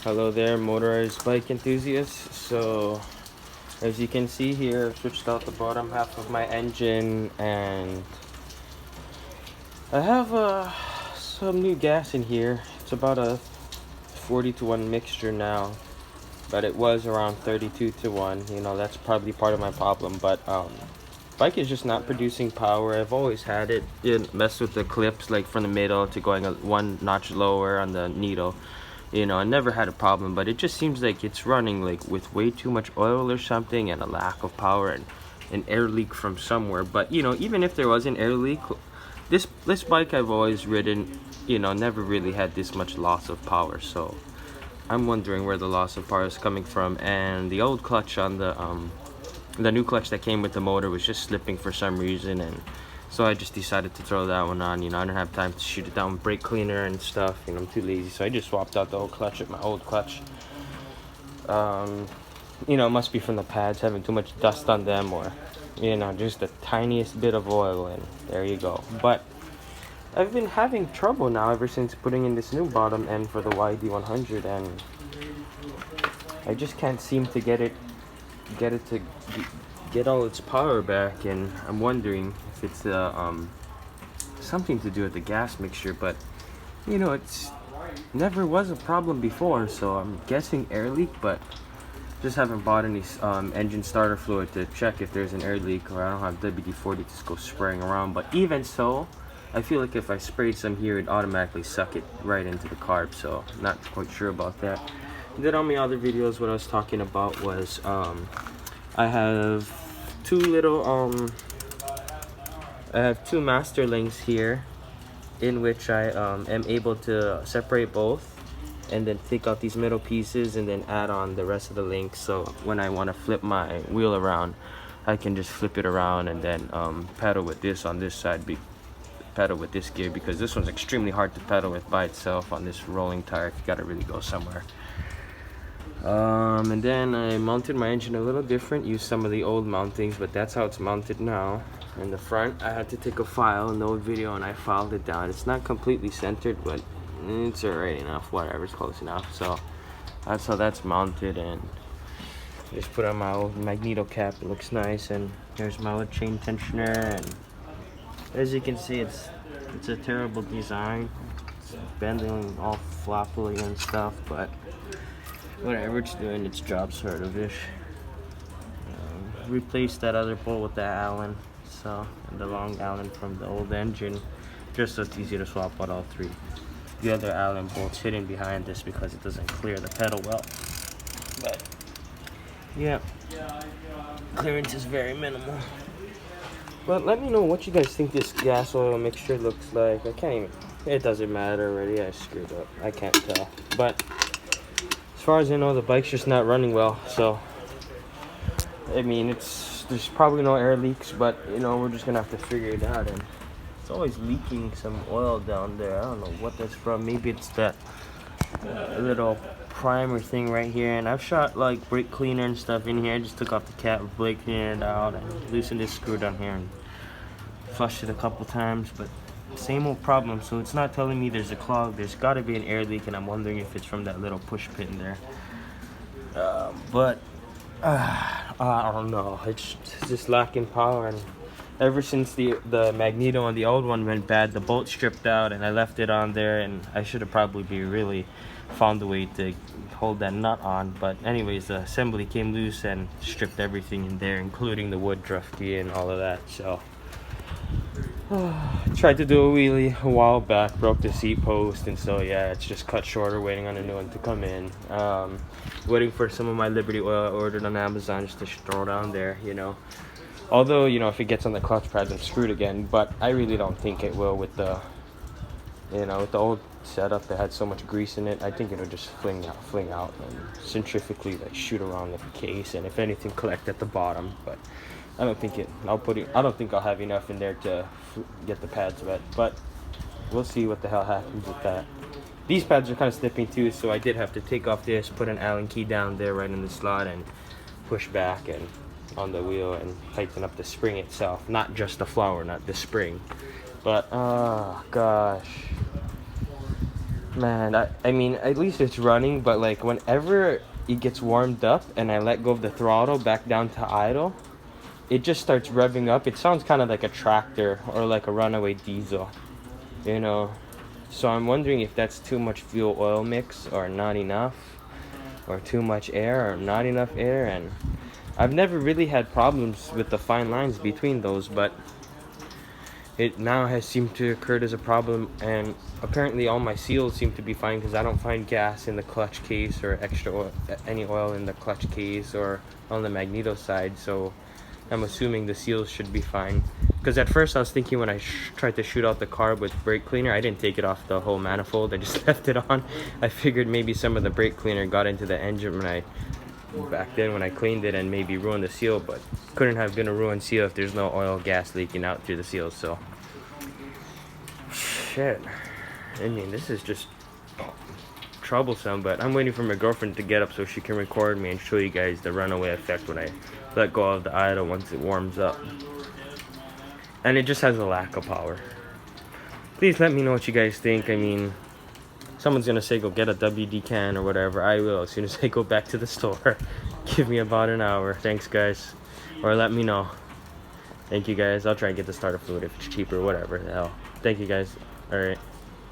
Hello there, motorized bike enthusiasts. So as you can see here, I've switched out the bottom half of my engine, and I have some new gas in here. It's about a 40-to-1 mixture now, but it was around 32-to-1. You know, that's probably part of my problem, but bike is just not producing power. I've always had it. It messed with the clips, like from the middle to going one notch lower on the needle. You know, I never had a problem, but it just seems like it's running like with way too much oil or something, and a lack of power, and an air leak from somewhere. But you know, even if there was an air leak, this bike I've always ridden, you know, never really had this much loss of power. So I'm wondering where the loss of power is coming from. And the old clutch on the new clutch that came with the motor was just slipping for some reason, and so I just decided to throw that one on. You know, I don't have time to shoot it down with brake cleaner and stuff. You know, I'm too lazy, so I just swapped out the old clutch with my old clutch. You know, it must be from the pads having too much dust on them, or you know, just the tiniest bit of oil, and there you go. But I've been having trouble now ever since putting in this new bottom end for the yd100, and I just can't seem to get it to get all its power back. And I'm wondering if it's something to do with the gas mixture, but you know, it's never was a problem before, so I'm guessing air leak, but just haven't bought any engine starter fluid to check if there's an air leak, or I don't have WD-40 to just go spraying around. But even so, I feel like if I sprayed some here, it'd automatically suck it right into the carb, so I'm not quite sure about that. And then on my other videos, what I was talking about was I have two little I have two master links here, in which I am able to separate both and then take out these middle pieces and then add on the rest of the links. So when I want to flip my wheel around, I can just flip it around and then pedal with this on this side, pedal with this gear, because this one's extremely hard to pedal with by itself on this rolling tire if you gotta really go somewhere. And then I mounted my engine a little different, used some of the old mountings, but that's how it's mounted now. In the front, I had to take a file in the old video and I filed it down. It's not completely centered, but it's alright enough, whatever, it's close enough. So that's how that's mounted, and just put on my old magneto cap. It looks nice, and there's my old chain tensioner, and as you can see, it's a terrible design. It's bending all floppily and stuff, but whatever, it's doing its job, sort of ish. Replaced that other bolt with the Allen, so, and the long Allen from the old engine, just so it's easy to swap out all three. The other Allen bolt's hidden behind this because it doesn't clear the pedal well. But yeah, clearance is very minimal. But let me know what you guys think this gas oil mixture looks like. I can't even, it doesn't matter already, I screwed up, I can't tell. But as far as I know, the bike's just not running well, so I mean, there's probably no air leaks, but you know, we're just gonna have to figure it out. And it's always leaking some oil down there. I don't know what that's from. Maybe it's that little primer thing right here. And I've shot like brake cleaner and stuff in here. I just took off the cap with brake cleaner out and loosened this screw down here and flushed it a couple times, but same old problem. So it's not telling me there's a clog. There's got to be an air leak, and I'm wondering if it's from that little push pin there. But I don't know. It's just lacking power, and ever since the magneto on the old one went bad, the bolt stripped out, and I left it on there, and I should have probably really found a way to hold that nut on. But anyways, the assembly came loose and stripped everything in there, including the wood drafty and all of that. So tried to do a wheelie a while back, broke the seat post, and so yeah, it's just cut shorter, waiting on a new one to come in. Waiting for some of my Liberty oil I ordered on Amazon just to throw down there, you know. Although, you know, if it gets on the clutch pads, I'm screwed again, but I really don't think it will with the, you know, with the old setup that had so much grease in it. I think it'll just fling out and centrifugally like shoot around the case, and if anything, collect at the bottom. But I don't think I don't think I'll have enough in there to get the pads wet, but we'll see what the hell happens with that. These pads are kind of slipping too, so I did have to take off this, put an Allen key down there right in the slot, and push back and on the wheel and tighten up the spring itself, not just the flower, not the spring. But oh gosh, Man, I mean, at least it's running, but like whenever it gets warmed up and I let go of the throttle back down to idle, it just starts revving up. It sounds kind of like a tractor or like a runaway diesel, you know. So I'm wondering if that's too much fuel oil mix or not enough, or too much air or not enough air. And I've never really had problems with the fine lines between those, but it now has seemed to occur as a problem. And apparently all my seals seem to be fine because I don't find gas in the clutch case or extra oil, any oil in the clutch case or on the magneto side. So I'm assuming the seals should be fine. Because at first I was thinking when I tried to shoot out the carb with brake cleaner, I didn't take it off the whole manifold, I just left it on. I figured maybe some of the brake cleaner got into the engine back then when I cleaned it and maybe ruined the seal, but couldn't have been a ruined seal if there's no oil gas leaking out through the seals. So shit, I mean, this is just troublesome, but I'm waiting for my girlfriend to get up so she can record me and show you guys the runaway effect when I let go of the idle once it warms up. And it just has a lack of power. Please let me know what you guys think. I mean, someone's gonna say go get a WD can or whatever. I will as soon as I go back to the store. Give me about an hour. Thanks, guys. Or let me know. Thank you, guys. I'll try and get the starter fluid if it's cheaper, whatever the hell. Thank you, guys. All right.